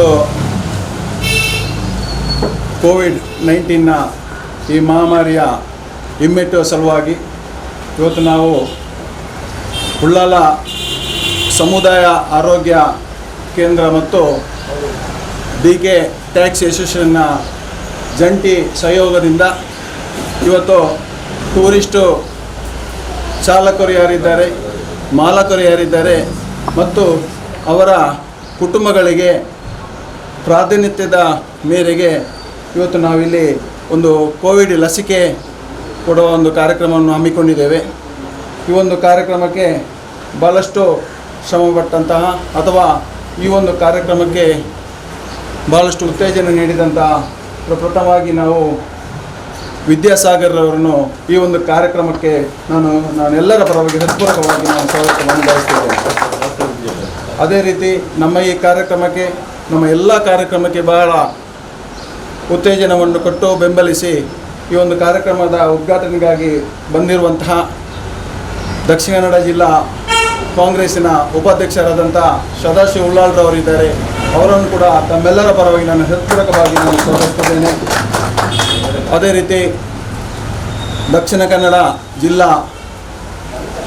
ಇವತ್ತು ಕೋವಿಡ್-19ನ ಈ ಮಹಾಮಾರಿಯ ಹಿಮ್ಮೆಟ್ಟುವ ಸಲುವಾಗಿ ಇವತ್ತು ನಾವು ಉಳ್ಳಾಲ ಸಮುದಾಯ ಆರೋಗ್ಯ ಕೇಂದ್ರ ಮತ್ತು BK ಟ್ಯಾಕ್ಸಿ ಅಸೋಸಿಯೇಷನ್ನ ಜಂಟಿ ಸಹಯೋಗದಿಂದ ಇವತ್ತು ಟೂರಿಸ್ಟು ಚಾಲಕರು ಯಾರಿದ್ದಾರೆ, ಮಾಲಕರು ಯಾರಿದ್ದಾರೆ ಮತ್ತು ಅವರ ಕುಟುಂಬಗಳಿಗೆ ಪ್ರಾತಿನಿಧ್ಯದ ಮೇರೆಗೆ ಇವತ್ತು ನಾವಿಲ್ಲಿ ಒಂದು ಕೋವಿಡ್ ಲಸಿಕೆ ಕೊಡುವ ಒಂದು ಕಾರ್ಯಕ್ರಮವನ್ನು ಹಮ್ಮಿಕೊಂಡಿದ್ದೇವೆ. ಈ ಒಂದು ಕಾರ್ಯಕ್ರಮಕ್ಕೆ ಭಾಳಷ್ಟು ಶ್ರಮಪಟ್ಟಂತಹ ಅಥವಾ ಈ ಒಂದು ಕಾರ್ಯಕ್ರಮಕ್ಕೆ ಭಾಳಷ್ಟು ಉತ್ತೇಜನ ನೀಡಿದಂತಹ ಪ್ರಥಮವಾಗಿ ನಾವು ವಿದ್ಯಾಸಾಗರ್ ಅವರನ್ನು ಈ ಒಂದು ಕಾರ್ಯಕ್ರಮಕ್ಕೆ ನಾನೆಲ್ಲರ ಪರವಾಗಿ ಹೃತ್ಪೂರ್ವಕವಾಗಿ ನಾನು ಸ್ವಾಗತವನ್ನು ಬಯಸ್ತೇನೆ. ಅದೇ ರೀತಿ ನಮ್ಮ ಈ ಕಾರ್ಯಕ್ರಮಕ್ಕೆ, ನಮ್ಮ ಎಲ್ಲ ಕಾರ್ಯಕ್ರಮಕ್ಕೆ ಬಹಳ ಉತ್ತೇಜನವನ್ನು ಕೊಟ್ಟು ಬೆಂಬಲಿಸಿ ಈ ಒಂದು ಕಾರ್ಯಕ್ರಮದ ಉದ್ಘಾಟನೆಗಾಗಿ ಬಂದಿರುವಂತಹ ದಕ್ಷಿಣ ಕನ್ನಡ ಜಿಲ್ಲಾ ಕಾಂಗ್ರೆಸ್ಸಿನ ಉಪಾಧ್ಯಕ್ಷರಾದಂಥ ಸದಾಶಿವ ಉಳ್ಳಾಲ್ರವರಿದ್ದಾರೆ. ಅವರನ್ನು ಕೂಡ ತಮ್ಮೆಲ್ಲರ ಪರವಾಗಿ ನಾನು ಹೃತ್ಪೂರ್ವಕವಾಗಿ ಸ್ವಾಗತಿಸುತ್ತೇನೆ. ಅದೇ ರೀತಿ ದಕ್ಷಿಣ ಕನ್ನಡ ಜಿಲ್ಲಾ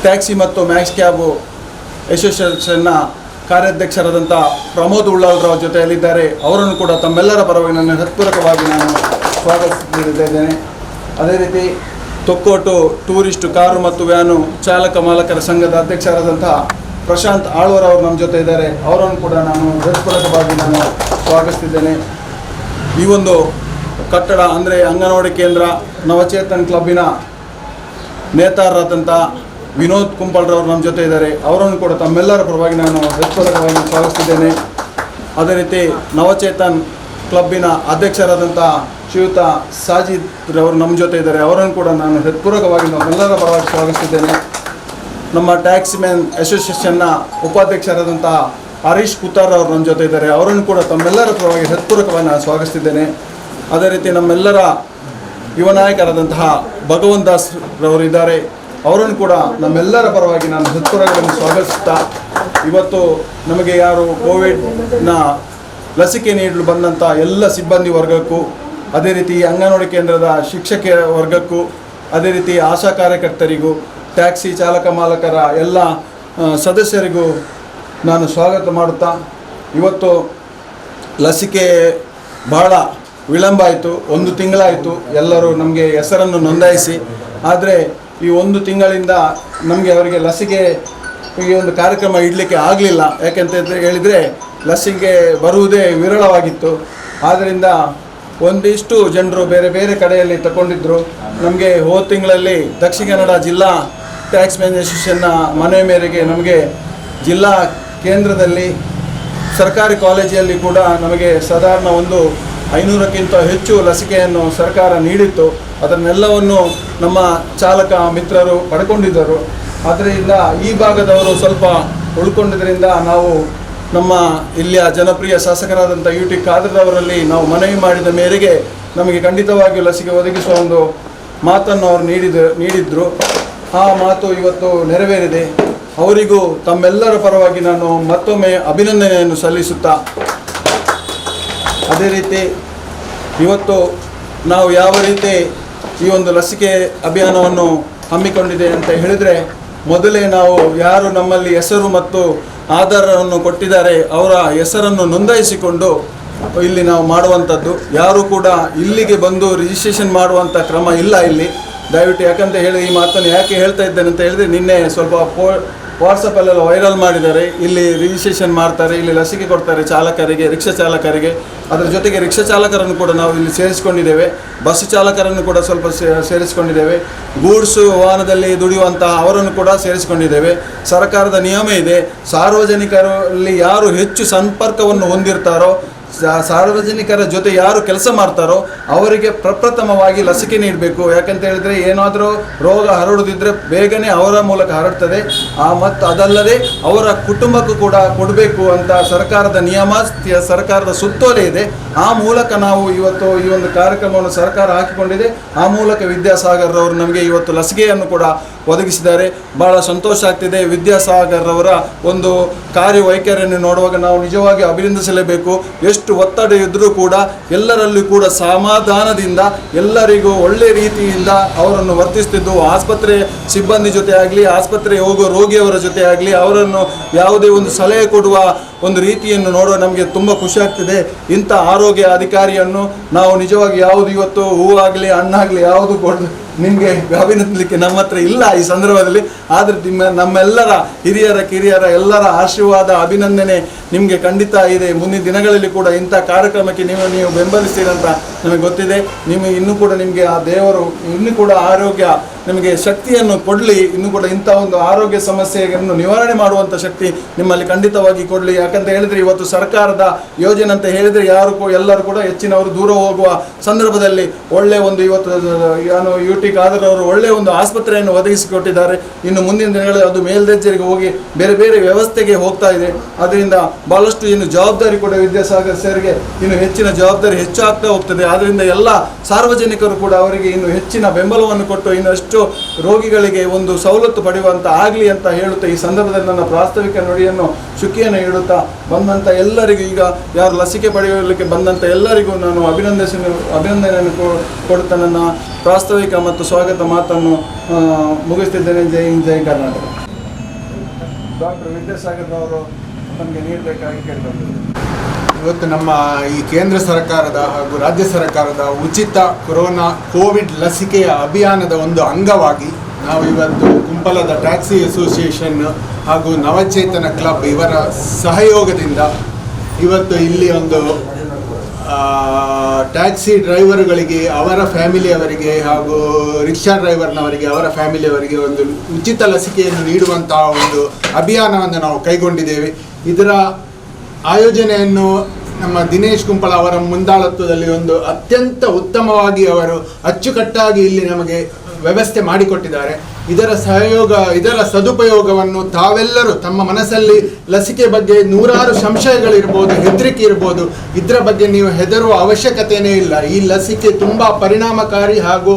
ಟ್ಯಾಕ್ಸಿ ಮತ್ತು ಮ್ಯಾಕ್ಸ್ ಕ್ಯಾಬ್ ಅಸೋಸಿಯೇಷನ್ನ ಕಾರ್ಯಾಧ್ಯಕ್ಷರಾದಂಥ ಪ್ರಮೋದ್ ಉಳ್ಳಾಲ್ರವ್ರ ಜೊತೆಯಲ್ಲಿದ್ದಾರೆ. ಅವರನ್ನು ಕೂಡ ತಮ್ಮೆಲ್ಲರ ಪರವಾಗಿ ನಾನು ಹೃತ್ಪೂರ್ವಕವಾಗಿ ಸ್ವಾಗತಿಸಿದ್ದೇನೆ. ಅದೇ ರೀತಿ ತೊಕ್ಕೋಟು ಟೂರಿಸ್ಟ್ ಕಾರು ಮತ್ತು ವ್ಯಾನು ಚಾಲಕ ಮಾಲಕರ ಸಂಘದ ಅಧ್ಯಕ್ಷರಾದಂಥ ಪ್ರಶಾಂತ್ ಆಳ್ವರ್ ಅವರು ನಮ್ಮ ಜೊತೆ ಇದ್ದಾರೆ. ಅವರನ್ನು ಕೂಡ ನಾನು ಹೃತ್ಪೂರ್ವಕವಾಗಿ ಸ್ವಾಗತಿಸಿದ್ದೇನೆ. ಈ ಒಂದು ಕಟ್ಟಡ ಅಂದರೆ ಅಂಗನವಾಡಿ ಕೇಂದ್ರ ನವಚೇತನ್ ಕ್ಲಬ್ಬಿನ ನೇತಾರರಾದಂಥ ವಿನೋದ್ ಕುಂಪಲ್ರವರು ನಮ್ಮ ಜೊತೆ ಇದ್ದಾರೆ. ಅವರನ್ನು ಕೂಡ ತಮ್ಮೆಲ್ಲರ ಪರವಾಗಿ ನಾನು ಹೃತ್ಪೂರ್ವಕವಾಗಿ ಸ್ವಾಗತಿಸಿದ್ದೇನೆ. ಅದೇ ರೀತಿ ನವಚೇತನ್ ಕ್ಲಬ್ಬಿನ ಅಧ್ಯಕ್ಷರಾದಂಥ ಶ್ರೀಯುತ ಸಾಜಿದ್ ರವರು ನಮ್ಮ ಜೊತೆ ಇದ್ದಾರೆ. ಅವರನ್ನು ಕೂಡ ನಾನು ಹೃತ್ಪೂರ್ವಕವಾಗಿ ನಮ್ಮೆಲ್ಲರ ಪರವಾಗಿ ಸ್ವಾಗತಿಸಿದ್ದೇನೆ. ನಮ್ಮ ಟ್ಯಾಕ್ಸಿ ಮ್ಯಾನ್ ಅಸೋಸಿಯೇಷನ್ನ ಉಪಾಧ್ಯಕ್ಷರಾದಂಥ ಹರೀಶ್ ಕುತ್ತಾರ್ ಅವರು ನಮ್ಮ ಜೊತೆ ಇದ್ದಾರೆ. ಅವರನ್ನು ಕೂಡ ತಮ್ಮೆಲ್ಲರ ಪರವಾಗಿ ಹೃತ್ಪೂರ್ವಕವಾಗಿ ನಾನು ಸ್ವಾಗತಿಸಿದ್ದೇನೆ. ಅದೇ ರೀತಿ ನಮ್ಮೆಲ್ಲರ ಯುವ ನಾಯಕರಾದಂತಹ ಭಗವಂತ್ ದಾಸ್ ರವರು ಇದ್ದಾರೆ. ಅವರನ್ನು ಕೂಡ ನಮ್ಮೆಲ್ಲರ ಪರವಾಗಿ ನಾನು ಹೃತ್ಪೂರ್ವಕವಾಗಿ ಸ್ವಾಗತಿಸುತ್ತಾ, ಇವತ್ತು ನಮಗೆ ಯಾರು ಕೋವಿಡ್ನ ಲಸಿಕೆ ನೀಡಲು ಬಂದಂಥ ಎಲ್ಲ ಸಿಬ್ಬಂದಿ ವರ್ಗಕ್ಕೂ, ಅದೇ ರೀತಿ ಅಂಗನವಾಡಿ ಕೇಂದ್ರದ ಶಿಕ್ಷಕ ವರ್ಗಕ್ಕೂ, ಅದೇ ರೀತಿ ಆಶಾ ಕಾರ್ಯಕರ್ತರಿಗೂ, ಟ್ಯಾಕ್ಸಿ ಚಾಲಕ ಮಾಲಕರ ಎಲ್ಲ ಸದಸ್ಯರಿಗೂ ನಾನು ಸ್ವಾಗತ ಮಾಡುತ್ತಾ, ಇವತ್ತು ಲಸಿಕೆ ಬಹಳ ವಿಳಂಬ ಆಯಿತು. 1 ತಿಂಗಳಾಯಿತು ಎಲ್ಲರೂ ನಮಗೆ ಹೆಸರನ್ನು ನೋಂದಾಯಿಸಿ. ಆದರೆ ಈ 1 ತಿಂಗಳಿಂದ ನಮಗೆ ಅವರಿಗೆ ಲಸಿಕೆ ಈ ಒಂದು ಕಾರ್ಯಕ್ರಮ ಇಡಲಿಕ್ಕೆ ಆಗಲಿಲ್ಲ. ಯಾಕೆಂತ ಹೇಳಿದರೆ ಲಸಿಕೆ ಬರುವುದೇ ವಿರಳವಾಗಿತ್ತು. ಆದ್ದರಿಂದ ಒಂದಿಷ್ಟು ಜನರು ಬೇರೆ ಬೇರೆ ಕಡೆಯಲ್ಲಿ ತಗೊಂಡಿದ್ದರು. ನಮಗೆ ಹೋದ ತಿಂಗಳಲ್ಲಿ ದಕ್ಷಿಣ ಕನ್ನಡ ಜಿಲ್ಲಾ ಟ್ಯಾಕ್ಸ್ ಮ್ಯಾನ್ ಅಸೋಸಿಯೇಷನ್ನ ಮನವಿ ಮೇರೆಗೆ ನಮಗೆ ಜಿಲ್ಲಾ ಕೇಂದ್ರದಲ್ಲಿ ಸರ್ಕಾರಿ ಕಾಲೇಜಲ್ಲಿ ಕೂಡ ನಮಗೆ ಸಾಧಾರಣ ಒಂದು 500ಕ್ಕಿಂತ ಹೆಚ್ಚು ಲಸಿಕೆಯನ್ನು ಸರ್ಕಾರ ನೀಡಿತ್ತು. ಅದನ್ನೆಲ್ಲವನ್ನು ನಮ್ಮ ಚಾಲಕ ಮಿತ್ರರು ಪಡ್ಕೊಂಡಿದ್ದರು. ಆದ್ದರಿಂದ ಈ ಭಾಗದವರು ಸ್ವಲ್ಪ ಉಳ್ಕೊಂಡಿದ್ದರಿಂದ ನಾವು ನಮ್ಮ ಇಲ್ಲಿಯ ಜನಪ್ರಿಯ ಶಾಸಕರಾದಂಥ UT ಖಾದರ್ ಅವರಲ್ಲಿ ನಾವು ಮನವಿ ಮಾಡಿದ ಮೇರೆಗೆ ನಮಗೆ ಖಂಡಿತವಾಗಿಯೂ ಲಸಿಕೆ ಒದಗಿಸುವ ಒಂದು ಮಾತನ್ನು ಅವರು ನೀಡಿದ್ರು. ಆ ಮಾತು ಇವತ್ತು ನೆರವೇರಿದೆ. ಅವರಿಗೂ ತಮ್ಮೆಲ್ಲರ ಪರವಾಗಿ ನಾನು ಮತ್ತೊಮ್ಮೆ ಅಭಿನಂದನೆಯನ್ನು ಸಲ್ಲಿಸುತ್ತಾ, ಅದೇ ರೀತಿ ಇವತ್ತು ನಾವು ಯಾವ ರೀತಿ ಈ ಒಂದು ಲಸಿಕೆ ಅಭಿಯಾನವನ್ನು ಹಮ್ಮಿಕೊಂಡಿದೆ ಅಂತ ಹೇಳಿದರೆ, ಮೊದಲೇ ನಾವು ಯಾರು ನಮ್ಮಲ್ಲಿ ಹೆಸರು ಮತ್ತು ಆಧಾರವನ್ನು ಕೊಟ್ಟಿದ್ದಾರೆ ಅವರ ಹೆಸರನ್ನು ನೋಂದಾಯಿಸಿಕೊಂಡು ಇಲ್ಲಿ ನಾವು ಮಾಡುವಂಥದ್ದು. ಯಾರೂ ಕೂಡ ಇಲ್ಲಿಗೆ ಬಂದು ರಿಜಿಸ್ಟ್ರೇಷನ್ ಮಾಡುವಂಥ ಕ್ರಮ ಇಲ್ಲ ಇಲ್ಲಿ. ದಯವಿಟ್ಟು ಯಾಕಂತ ಹೇಳಿ ಈ ಮಾತನ್ನು ಯಾಕೆ ಹೇಳ್ತಾ ಇದ್ದೇನೆ ಅಂತ ಹೇಳಿದರೆ, ನಿನ್ನೆ ಸ್ವಲ್ಪ ವಾಟ್ಸಪ್ಪಲ್ಲೆಲ್ಲ ವೈರಲ್ ಮಾಡಿದ್ದಾರೆ. ಇಲ್ಲಿ ರಿಜಿಸ್ಟ್ರೇಷನ್ ಮಾಡ್ತಾರೆ, ಇಲ್ಲಿ ಲಸಿಕೆ ಕೊಡ್ತಾರೆ ಚಾಲಕರಿಗೆ, ರಿಕ್ಷಾ ಚಾಲಕರಿಗೆ. ಅದರ ಜೊತೆಗೆ ರಿಕ್ಷಾ ಚಾಲಕರನ್ನು ಕೂಡ ನಾವು ಇಲ್ಲಿ ಸೇರಿಸಿಕೊಂಡಿದ್ದೇವೆ. ಬಸ್ ಚಾಲಕರನ್ನು ಕೂಡ ಸ್ವಲ್ಪ ಸೇರಿಸಿಕೊಂಡಿದ್ದೇವೆ. ಗೂಡ್ಸ್ ವಾಹನದಲ್ಲಿ ದುಡಿಯುವಂತಹ ಅವರನ್ನು ಕೂಡ ಸೇರಿಸಿಕೊಂಡಿದ್ದೇವೆ. ಸರ್ಕಾರದ ನಿಯಮ ಇದೆ, ಸಾರ್ವಜನಿಕರಲ್ಲಿ ಯಾರು ಹೆಚ್ಚು ಸಂಪರ್ಕವನ್ನು ಹೊಂದಿರ್ತಾರೋ, ಸಾರ್ವಜನಿಕರ ಜೊತೆ ಯಾರು ಕೆಲಸ ಮಾಡ್ತಾರೋ ಅವರಿಗೆ ಪ್ರಪ್ರಥಮವಾಗಿ ಲಸಿಕೆ ನೀಡಬೇಕು. ಯಾಕಂತ ಹೇಳಿದರೆ ಏನಾದರೂ ರೋಗ ಹರಡುತ್ತಿದ್ದರೆ ಬೇಗನೆ ಅವರ ಮೂಲಕ ಹರಡ್ತದೆ. ಮತ್ತು ಅದಲ್ಲದೆ ಅವರ ಕುಟುಂಬಕ್ಕೂ ಕೂಡ ಕೊಡಬೇಕು ಅಂತ ಸರ್ಕಾರದ ನಿಯಮ, ಸರ್ಕಾರದ ಸುತ್ತೋಲೆ ಇದೆ. ಆ ಮೂಲಕ ನಾವು ಇವತ್ತು ಈ ಒಂದು ಕಾರ್ಯಕ್ರಮವನ್ನು ಸರ್ಕಾರ ಹಾಕಿಕೊಂಡಿದೆ. ಆ ಮೂಲಕ ವಿದ್ಯಾಸಾಗರ್ ಅವರು ನಮಗೆ ಇವತ್ತು ಲಸಿಕೆಯನ್ನು ಕೂಡ ಒದಗಿಸಿದ್ದಾರೆ. ಬಹಳ ಸಂತೋಷ ಆಗ್ತಿದೆ. ವಿದ್ಯಾಸಾಗರ್ ಅವರ ಒಂದು ಕಾರ್ಯವೈಖರಿಯನ್ನು ನೋಡುವಾಗ ನಾವು ನಿಜವಾಗಿ ಅಭಿನಂದಿಸಲೇಬೇಕು. ಎಷ್ಟು ಒತ್ತಡ ಇದ್ದರೂ ಕೂಡ ಎಲ್ಲರಲ್ಲೂ ಕೂಡ ಸಮಾಧಾನದಿಂದ ಎಲ್ಲರಿಗೂ ಒಳ್ಳೆ ರೀತಿಯಿಂದ ಅವರನ್ನು ವರ್ತಿಸ್ತಿದ್ದು, ಆಸ್ಪತ್ರೆ ಸಿಬ್ಬಂದಿ ಜೊತೆ ಆಗಲಿ, ಆಸ್ಪತ್ರೆಗೆ ಹೋಗುವ ರೋಗಿಯವರ ಜೊತೆ ಆಗಲಿ, ಅವರನ್ನು ಯಾವುದೇ ಒಂದು ಸಲಹೆ ಕೊಡುವ ಒಂದು ರೀತಿಯನ್ನು ನೋಡುವ ನಮಗೆ ತುಂಬ ಖುಷಿ ಆಗ್ತಿದೆ. ಇಂಥ ಆರೋಗ್ಯ ಅಧಿಕಾರಿಯನ್ನು ನಾವು ನಿಜವಾಗಿ ಯಾವುದು ಇವತ್ತು ಹೂವಾಗಲಿ ಹಣ್ಣಾಗಲಿ ಯಾವುದು ನಿಮಗೆ ಅಭಿನಂದಿಸಲಿಕ್ಕೆ ನಮ್ಮ ಹತ್ರ ಇಲ್ಲ ಈ ಸಂದರ್ಭದಲ್ಲಿ. ಆದರೆ ನಮ್ಮೆಲ್ಲರ ಹಿರಿಯರ ಕಿರಿಯರ ಎಲ್ಲರ ಆಶೀರ್ವಾದ ಅಭಿನಂದನೆ ನಿಮಗೆ ಖಂಡಿತ ಇದೆ. ಮುಂದಿನ ದಿನಗಳಲ್ಲಿ ಕೂಡ ಇಂಥ ಕಾರ್ಯಕ್ರಮಕ್ಕೆ ನೀವು ಬೆಂಬಲಿಸ್ತೀರಂತ ನಮಗೆ ಗೊತ್ತಿದೆ. ಇನ್ನೂ ಕೂಡ ನಿಮಗೆ ಆ ದೇವರು ಇನ್ನೂ ಕೂಡ ಆರೋಗ್ಯ ನಿಮಗೆ ಶಕ್ತಿಯನ್ನು ಕೊಡಲಿ. ಇನ್ನೂ ಕೂಡ ಇಂಥ ಒಂದು ಆರೋಗ್ಯ ಸಮಸ್ಯೆಯನ್ನು ನಿವಾರಣೆ ಮಾಡುವಂಥ ಶಕ್ತಿ ನಿಮ್ಮಲ್ಲಿ ಖಂಡಿತವಾಗಿ ಕೊಡಲಿ. ಯಾಕಂತ ಹೇಳಿದರೆ ಇವತ್ತು ಸರ್ಕಾರದ ಯೋಜನೆ ಅಂತ ಹೇಳಿದರೆ ಎಲ್ಲರೂ ಕೂಡ ಹೆಚ್ಚಿನವರು ದೂರ ಹೋಗುವ ಸಂದರ್ಭದಲ್ಲಿ ಒಳ್ಳೆಯ ಒಂದು ಇವತ್ತು ಕಾದರ್ ಅವರು ಒಳ್ಳೆಯ ಒಂದು ಆಸ್ಪತ್ರೆಯನ್ನು ಒದಗಿಸಿಕೊಟ್ಟಿದ್ದಾರೆ. ಇನ್ನು ಮುಂದಿನ ದಿನಗಳಲ್ಲಿ ಅದು ಮೇಲ್ದರ್ಜೆಗೆ ಹೋಗಿ ಬೇರೆ ಬೇರೆ ವ್ಯವಸ್ಥೆಗೆ ಹೋಗ್ತಾ ಇದೆ. ಅದರಿಂದ ಬಹಳಷ್ಟು ಇನ್ನು ಜವಾಬ್ದಾರಿ ಕೂಡ ವಿದ್ಯಾಸಾಗರ್ ಸರ್ಗೆ ಇನ್ನು ಹೆಚ್ಚಿನ ಜವಾಬ್ದಾರಿ ಹೆಚ್ಚಾಗ್ತಾ ಹೋಗ್ತದೆ. ಆದ್ದರಿಂದ ಎಲ್ಲ ಸಾರ್ವಜನಿಕರು ಕೂಡ ಅವರಿಗೆ ಇನ್ನು ಹೆಚ್ಚಿನ ಬೆಂಬಲವನ್ನು ಕೊಟ್ಟು ಇನ್ನಷ್ಟು ರೋಗಿಗಳಿಗೆ ಒಂದು ಸವಲತ್ತು ಪಡೆಯುವಂತ ಆಗಲಿ ಅಂತ ಹೇಳುತ್ತಾ ಈ ಸಂದರ್ಭದಲ್ಲಿ ನನ್ನ ಪ್ರಾಸ್ತಾವಿಕ ನುಡಿಯನ್ನು ಶುಕಿಯನ್ನು ಹೇಳುತ್ತಾ ಬಂದಂಥ ಎಲ್ಲರಿಗೂ, ಈಗ ಯಾರು ಲಸಿಕೆ ಪಡೆಯಲಿಕ್ಕೆ ಬಂದಂಥ ಎಲ್ಲರಿಗೂ ನಾನು ಅಭಿನಂದನೆಯನ್ನು ಕೊಡುತ್ತಾ ನನ್ನ ಪ್ರಾಸ್ತಾವಿಕ ಮತ್ತು ಸ್ವಾಗತ ಮಾತನ್ನು ಮುಗಿಸ್ತಿದ್ದೇನೆ. ಜೈ ಹಿಂದ್, ಜೈ ಕರ್ನಾಟಕ. ಡಾಕ್ಟರ್ ವಿದ್ಯಾಸಾಗರ್ ಅವರು ನಮಗೆ ನೀಡಬೇಕಾಗಿ ಕೇಳಿಕೊಂಡಿದ್ದಾರೆ. ಇವತ್ತು ನಮ್ಮ ಈ ಕೇಂದ್ರ ಸರ್ಕಾರದ ಹಾಗೂ ರಾಜ್ಯ ಸರ್ಕಾರದ ಉಚಿತ ಕೋವಿಡ್ ಲಸಿಕೆಯ ಅಭಿಯಾನದ ಒಂದು ಅಂಗವಾಗಿ ನಾವು ಇವತ್ತು ಕುಂಪಲದ ಟ್ಯಾಕ್ಸಿ ಅಸೋಸಿಯೇಷನ್ ಹಾಗೂ ನವಚೇತನ ಕ್ಲಬ್ ಇವರ ಸಹಯೋಗದಿಂದ ಇವತ್ತು ಇಲ್ಲಿ ಒಂದು ಟ್ಯಾಕ್ಸಿ ಡ್ರೈವರ್ಗಳಿಗೆ, ಅವರ ಫ್ಯಾಮಿಲಿಯವರಿಗೆ ಹಾಗೂ ರಿಕ್ಷಾ ಡ್ರೈವರ್ನವರಿಗೆ, ಅವರ ಫ್ಯಾಮಿಲಿಯವರಿಗೆ ಒಂದು ಉಚಿತ ಲಸಿಕೆಯನ್ನು ನೀಡುವಂತಹ ಒಂದು ಅಭಿಯಾನವನ್ನು ನಾವು ಕೈಗೊಂಡಿದ್ದೇವೆ. ಇದರ ಆಯೋಜನೆಯನ್ನು ನಮ್ಮ ದಿನೇಶ್ ಕುಂಪಳ ಅವರ ಮುಂದಾಳತ್ವದಲ್ಲಿ ಒಂದು ಅತ್ಯಂತ ಉತ್ತಮವಾಗಿ ಅವರು ಅಚ್ಚುಕಟ್ಟಾಗಿ ಇಲ್ಲಿ ನಮಗೆ ವ್ಯವಸ್ಥೆ ಮಾಡಿಕೊಟ್ಟಿದ್ದಾರೆ. ಇದರ ಸದುಪಯೋಗವನ್ನು ತಾವೆಲ್ಲರೂ ತಮ್ಮ ಮನಸ್ಸಲ್ಲಿ ಲಸಿಕೆ ಬಗ್ಗೆ ನೂರಾರು ಸಂಶಯಗಳಿರ್ಬೋದು, ಹೆದರಿಕೆ ಇರ್ಬೋದು, ಇದರ ಬಗ್ಗೆ ನೀವು ಹೆದರುವ ಅವಶ್ಯಕತೆಯೇ ಇಲ್ಲ. ಈ ಲಸಿಕೆ ತುಂಬ ಪರಿಣಾಮಕಾರಿ ಹಾಗೂ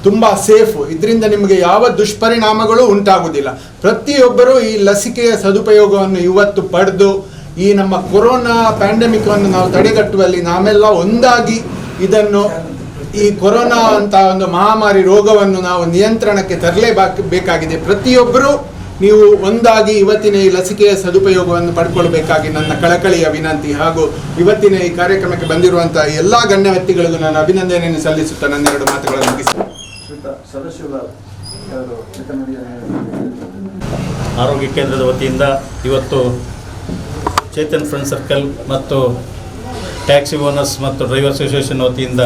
ತುಂಬ ಸೇಫು. ಇದರಿಂದ ನಿಮಗೆ ಯಾವ ದುಷ್ಪರಿಣಾಮಗಳು ಉಂಟಾಗುವುದಿಲ್ಲ. ಪ್ರತಿಯೊಬ್ಬರೂ ಈ ಲಸಿಕೆಯ ಸದುಪಯೋಗವನ್ನು ಇವತ್ತು ಪಡೆದು ಈ ನಮ್ಮ ಕೊರೋನಾ ಪ್ಯಾಂಡಮಿಕನ್ನು ನಾವು ತಡೆಗಟ್ಟುವಲ್ಲಿ ನಾವೆಲ್ಲ ಒಂದಾಗಿ ಈ ಕೊರೋನಾ ಅಂತ ಒಂದು ಮಹಾಮಾರಿ ರೋಗವನ್ನು ನಾವು ನಿಯಂತ್ರಣಕ್ಕೆ ತರಲೇಬೇಕಾಗಿದೆ. ಪ್ರತಿಯೊಬ್ಬರೂ ನೀವು ಒಂದಾಗಿ ಇವತ್ತಿನ ಈ ಲಸಿಕೆಯ ಸದುಪಯೋಗವನ್ನು ಪಡ್ಕೊಳ್ಬೇಕಾಗಿ ನನ್ನ ಕಳಕಳಿಯ ವಿನಂತಿ. ಹಾಗೂ ಇವತ್ತಿನ ಈ ಕಾರ್ಯಕ್ರಮಕ್ಕೆ ಬಂದಿರುವಂತಹ ಎಲ್ಲ ಗಣ್ಯ ವ್ಯಕ್ತಿಗಳಿಗೂ ನಾನು ಅಭಿನಂದನೆಯನ್ನು ಸಲ್ಲಿಸುತ್ತಾ ನನ್ನೆರಡು ಮಾತುಗಳನ್ನು ಮುಗಿಸ್ತೇನೆ. ಆರೋಗ್ಯ ಕೇಂದ್ರದ ವತಿಯಿಂದ ಇವತ್ತು ಚೇತನ್ ಫ್ರೆಂಡ್ ಸರ್ಕಲ್ ಮತ್ತು ಟ್ಯಾಕ್ಸಿ ಓನರ್ಸ್ ಮತ್ತು ಡ್ರೈವರ್ ಅಸೋಸಿಯೇಷನ್ ವತಿಯಿಂದ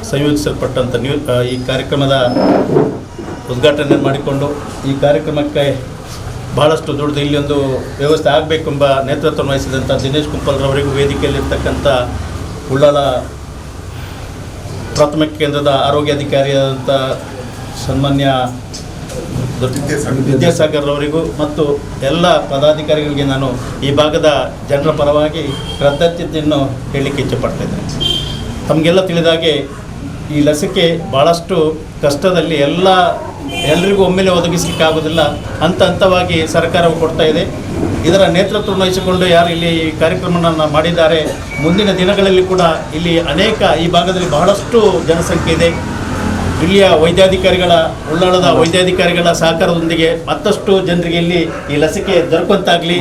ಸಂಯೋಜಿಸಲ್ಪಟ್ಟಂಥ ಈ ಕಾರ್ಯಕ್ರಮದ ಉದ್ಘಾಟನೆ ಮಾಡಿಕೊಂಡು ಈ ಕಾರ್ಯಕ್ರಮಕ್ಕೆ ಬಹಳಷ್ಟು ದುಡ್ಡು ಇಲ್ಲಿ ಒಂದು ವ್ಯವಸ್ಥೆ ಆಗಬೇಕೆಂಬ ನೇತೃತ್ವ ವಹಿಸಿದಂಥ ದಿನೇಶ್ ಕುಂಪಲ್ರವರಿಗೂ ವೇದಿಕೆಯಲ್ಲಿರ್ತಕ್ಕಂಥ ಉಳ್ಳಾಲ ಪ್ರಾಥಮಿಕ ಕೇಂದ್ರದ ಆರೋಗ್ಯಾಧಿಕಾರಿಯಾದಂಥ ಸನ್ಮಾನ್ಯ ವಿದ್ಯಾಸಾಗರ್ ಅವರಿಗೂ ಮತ್ತು ಎಲ್ಲ ಪದಾಧಿಕಾರಿಗಳಿಗೆ ನಾನು ಈ ಭಾಗದ ಜನರ ಪರವಾಗಿ ಕೃತಜ್ಞತೆಯನ್ನು ಹೇಳಲಿಕ್ಕೆ ಇಚ್ಛೆಪಡ್ತಾಯಿದ್ದೇನೆ. ತಮಗೆಲ್ಲ ತಿಳಿದಾಗೆ ಈ ಲಸಿಕೆ ಭಾಳಷ್ಟು ಕಷ್ಟದಲ್ಲಿ ಎಲ್ಲರಿಗೂ ಒಮ್ಮೆಲೆ ಒದಗಿಸಲಿಕ್ಕಾಗೋದಿಲ್ಲ. ಹಂತವಾಗಿ ಸರ್ಕಾರವು ಕೊಡ್ತಾ ಇದೆ. ಇದರ ನೇತೃತ್ವ ವಹಿಸಿಕೊಂಡು ಯಾರು ಇಲ್ಲಿ ಈ ಕಾರ್ಯಕ್ರಮವನ್ನು ಮಾಡಿದ್ದಾರೆ, ಮುಂದಿನ ದಿನಗಳಲ್ಲಿ ಕೂಡ ಇಲ್ಲಿ ಅನೇಕ ಈ ಭಾಗದಲ್ಲಿ ಬಹಳಷ್ಟು ಜನಸಂಖ್ಯೆ ಇದೆ. ಇಲ್ಲಿಯ ಉಳ್ಳಾಳದ ವೈದ್ಯಾಧಿಕಾರಿಗಳ ಸಹಕಾರದೊಂದಿಗೆ ಮತ್ತಷ್ಟು ಜನರಿಗೆ ಇಲ್ಲಿ ಈ ಲಸಿಕೆ ದೊರಕುವಂತಾಗಲಿ.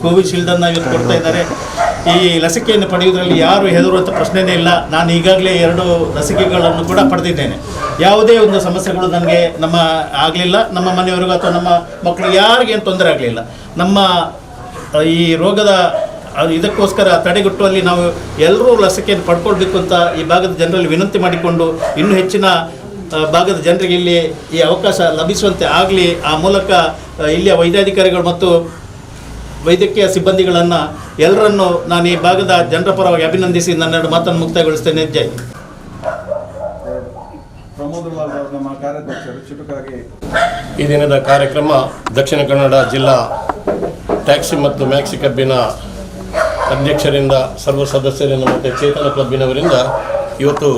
ಕೋವಿಶೀಲ್ಡನ್ನು ಇವತ್ತು ಕೊಡ್ತಾ ಇದ್ದಾರೆ. ಈ ಲಸಿಕೆಯನ್ನು ಪಡೆಯುವುದರಲ್ಲಿ ಯಾರು ಹೆದರುವಂಥ ಪ್ರಶ್ನೆಯೇ ಇಲ್ಲ. ನಾನು ಈಗಾಗಲೇ 2 ಲಸಿಕೆಗಳನ್ನು ಕೂಡ ಪಡೆದಿದ್ದೇನೆ. ಯಾವುದೇ ಒಂದು ಸಮಸ್ಯೆಗಳು ನನಗೆ ಆಗಲಿಲ್ಲ. ನಮ್ಮ ಮನೆಯವರಿಗೂ ಅಥವಾ ನಮ್ಮ ಮಕ್ಕಳು ಯಾರಿಗೇನು ತೊಂದರೆ ಆಗಲಿಲ್ಲ. ನಮ್ಮ ಈ ರೋಗದ ಇದಕ್ಕೋಸ್ಕರ ತಡೆಗಟ್ಟುವಲ್ಲಿ ನಾವು ಎಲ್ಲರೂ ಲಸಿಕೆಯನ್ನು ಪಡ್ಕೊಳ್ಬೇಕು ಅಂತ ಈ ಭಾಗದ ಜನರಲ್ಲಿ ವಿನಂತಿ ಮಾಡಿಕೊಂಡು ಇನ್ನೂ ಹೆಚ್ಚಿನ ಭಾಗದ ಜನರಿಗೆ ಇಲ್ಲಿ ಈ ಅವಕಾಶ ಲಭಿಸುವಂತೆ ಆಗಲಿ. ಆ ಮೂಲಕ ಇಲ್ಲಿಯ ವೈದ್ಯಾಧಿಕಾರಿಗಳು ಮತ್ತು ವೈದ್ಯಕೀಯ ಸಿಬ್ಬಂದಿಗಳನ್ನು ಎಲ್ಲರನ್ನು ನಾನು ಈ ಭಾಗದ ಜನರ ಪರವಾಗಿ ಅಭಿನಂದಿಸಿ ನನ್ನೆರಡು ಮಾತನ್ನು ಮುಕ್ತಾಯಗೊಳಿಸ್ತೇನೆ. ಜೈ. ಈ ದಿನದ ಕಾರ್ಯಕ್ರಮ ದಕ್ಷಿಣ ಕನ್ನಡ ಜಿಲ್ಲಾ ಟ್ಯಾಕ್ಸಿ ಮತ್ತು ಮ್ಯಾಕ್ಸಿ ಕ್ಲಬ್ಬಿನ ಅಧ್ಯಕ್ಷರಿಂದ, ಸರ್ವ ಸದಸ್ಯರಿಂದ ಮತ್ತು ಚೇತನ ಕ್ಲಬ್ಬಿನವರಿಂದ ಇವತ್ತು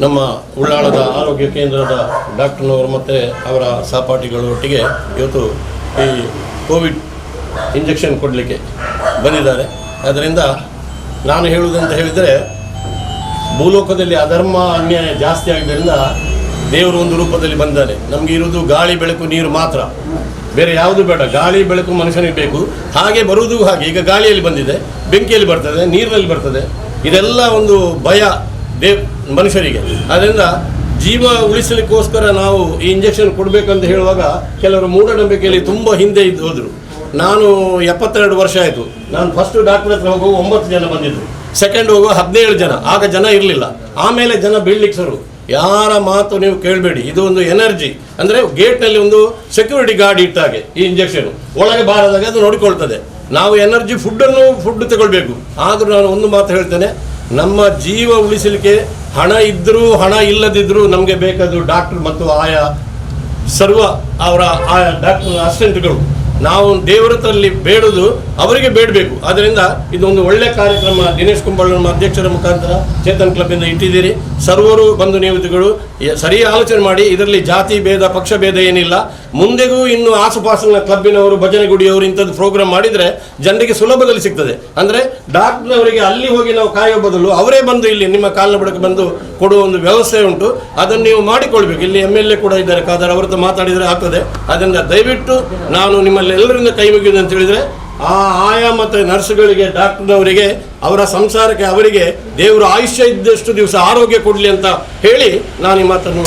ನಮ್ಮ ಉಳ್ಳಾಳದ ಆರೋಗ್ಯ ಕೇಂದ್ರದ ಡಾಕ್ಟರ್ನವರು ಮತ್ತು ಅವರ ಸಹಪಾಠಿಗಳೊಟ್ಟಿಗೆ ಇವತ್ತು ಈ ಕೋವಿಡ್ ಇಂಜೆಕ್ಷನ್ ಕೊಡಲಿಕ್ಕೆ ಬಂದಿದ್ದಾರೆ. ಅದರಿಂದ ನಾನು ಹೇಳುವುದಂತ ಹೇಳಿದರೆ, ಭೂಲೋಕದಲ್ಲಿ ಅಧರ್ಮ ಅನ್ಯಾಯ ಜಾಸ್ತಿ ಆಗಿದ್ದರಿಂದ ದೇವರು ಒಂದು ರೂಪದಲ್ಲಿ ಬಂದಾನೆ. ನಮಗೆ ಇರುವುದು ಗಾಳಿ ಬೆಳಕು ನೀರು ಮಾತ್ರ, ಬೇರೆ ಯಾವುದು ಬೇಡ. ಗಾಳಿ ಬೆಳಕು ಮನುಷ್ಯನಿಗೆ ಬೇಕು, ಹಾಗೆ ಬರುವುದು ಹಾಗೆ. ಈಗ ಗಾಳಿಯಲ್ಲಿ ಬಂದಿದೆ, ಬೆಂಕಿಯಲ್ಲಿ ಬರ್ತದೆ, ನೀರಿನಲ್ಲಿ ಬರ್ತದೆ. ಇದೆಲ್ಲ ಒಂದು ಭಯ ಮನುಷ್ಯರಿಗೆ. ಅದರಿಂದ ಜೀವ ಉಳಿಸಲಿಕ್ಕೋಸ್ಕರ ನಾವು ಈ ಇಂಜೆಕ್ಷನ್ ಕೊಡಬೇಕಂತ ಹೇಳುವಾಗ ಕೆಲವರು ಮೂಢನಂಬಿಕೆಯಲ್ಲಿ ತುಂಬ ಹಿಂದೆ ಇದ್ದು ಹೋದರು. ನಾನು 72 ವರ್ಷ ಆಯಿತು. ನಾನು ಫಸ್ಟ್ ಡಾಕ್ಟರ್ ಹತ್ರ ಹೋಗುವ 9 ಜನ ಬಂದಿದ್ದರು, ಸೆಕೆಂಡ್ ಹೋಗುವ 17 ಜನ. ಆಗ ಜನ ಇರಲಿಲ್ಲ, ಆಮೇಲೆ ಜನ ಬೀಳ್ಲಿಕ್ಕೆ ಶುರು. ಯಾರ ಮಾತು ನೀವು ಕೇಳಬೇಡಿ. ಇದು ಒಂದು ಎನರ್ಜಿ, ಅಂದರೆ ಗೇಟ್ನಲ್ಲಿ ಒಂದು ಸೆಕ್ಯೂರಿಟಿ ಗಾರ್ಡ್ ಇಟ್ಟಾಗೆ ಈ ಇಂಜೆಕ್ಷನ್ ಒಳಗೆ ಬಾರದಾಗ ಅದು ನೋಡಿಕೊಳ್ತದೆ. ನಾವು ಎನರ್ಜಿ ಫುಡ್ ತಗೊಳ್ಬೇಕು. ಆದರೂ ನಾನು ಒಂದು ಮಾತು ಹೇಳ್ತೇನೆ, ನಮ್ಮ ಜೀವ ಉಳಿಸಲಿಕ್ಕೆ ಹಣ ಇದ್ದರೂ ಹಣ ಇಲ್ಲದಿದ್ದರೂ ನಮಗೆ ಬೇಕಾದ ಡಾಕ್ಟರ್ ಮತ್ತು ಆಯಾ ಸರ್ವ ಅವರ ಆಯಾ ಡಾಕ್ಟರ್ ಅಸಿಸ್ಟೆಂಟ್ಗಳು. ನಾವು ದೇವರತ್ರಲ್ಲಿ ಬೇಡುವುದು ಅವರಿಗೆ ಬೇಡಬೇಕು. ಆದ್ದರಿಂದ ಇದೊಂದು ಒಳ್ಳೆಯ ಕಾರ್ಯಕ್ರಮ ದಿನೇಶ್ ಕುಂಬಾಳ್ ನಮ್ಮ ಅಧ್ಯಕ್ಷರ ಮುಖಾಂತರ ಚೇತನ್ ಕ್ಲಬ್ಬಿಂದ ಇಟ್ಟಿದ್ದೀರಿ. ಸರ್ವರು ಬಂಧು ನಿಯಮಿತಗಳು ಸರಿ ಆಲೋಚನೆ ಮಾಡಿ, ಇದರಲ್ಲಿ ಜಾತಿ ಭೇದ ಪಕ್ಷ ಭೇದ ಏನಿಲ್ಲ. ಮುಂದೆಗೂ ಇನ್ನು ಆಸುಪಾಸಿನ ಕ್ಲಬ್ಬಿನವರು ಭಜನೆ ಗುಡಿಯವರು ಇಂಥದ್ದು ಪ್ರೋಗ್ರಾಮ್ ಮಾಡಿದರೆ ಜನರಿಗೆ ಸುಲಭದಲ್ಲಿ ಸಿಗ್ತದೆ. ಅಂದರೆ ಡಾಕ್ಟರ್ನವರಿಗೆ ಅಲ್ಲಿ ಹೋಗಿ ನಾವು ಕಾಯೋ ಬದಲು ಅವರೇ ಬಂದು ಇಲ್ಲಿ ನಿಮ್ಮ ಕಾಲಿನ ಬುಡಕ್ಕೆ ಬಂದು ಕೊಡುವ ಒಂದು ವ್ಯವಸ್ಥೆ ಉಂಟು. ಅದನ್ನು ನೀವು ಮಾಡಿಕೊಳ್ಬೇಕು. ಇಲ್ಲಿ MLA ಕೂಡ ಇದ್ದಾರೆ, ಖಾದರ್, ಅವರದ್ದು ಮಾತಾಡಿದರೆ ಆಗ್ತದೆ. ಅದರಿಂದ ದಯವಿಟ್ಟು ನಾನು ನಿಮ್ಮಲ್ಲಿ ಎಲ್ಲರಿಂದ ಕೈ ಮುಗಿಯುವುದು ಅಂತ ಹೇಳಿದರೆ, ಆಯಾ ಮತ್ತು ನರ್ಸ್ಗಳಿಗೆ, ಡಾಕ್ಟರ್ನವರಿಗೆ, ಅವರ ಸಂಸಾರಕ್ಕೆ ಅವರಿಗೆ ದೇವರು ಆಯುಷ್ಯ ಇದ್ದಷ್ಟು ದಿವಸ ಆರೋಗ್ಯ ಕೊಡಲಿ ಅಂತ ಹೇಳಿ ನಾನು ಈ ಮಾತನ್ನು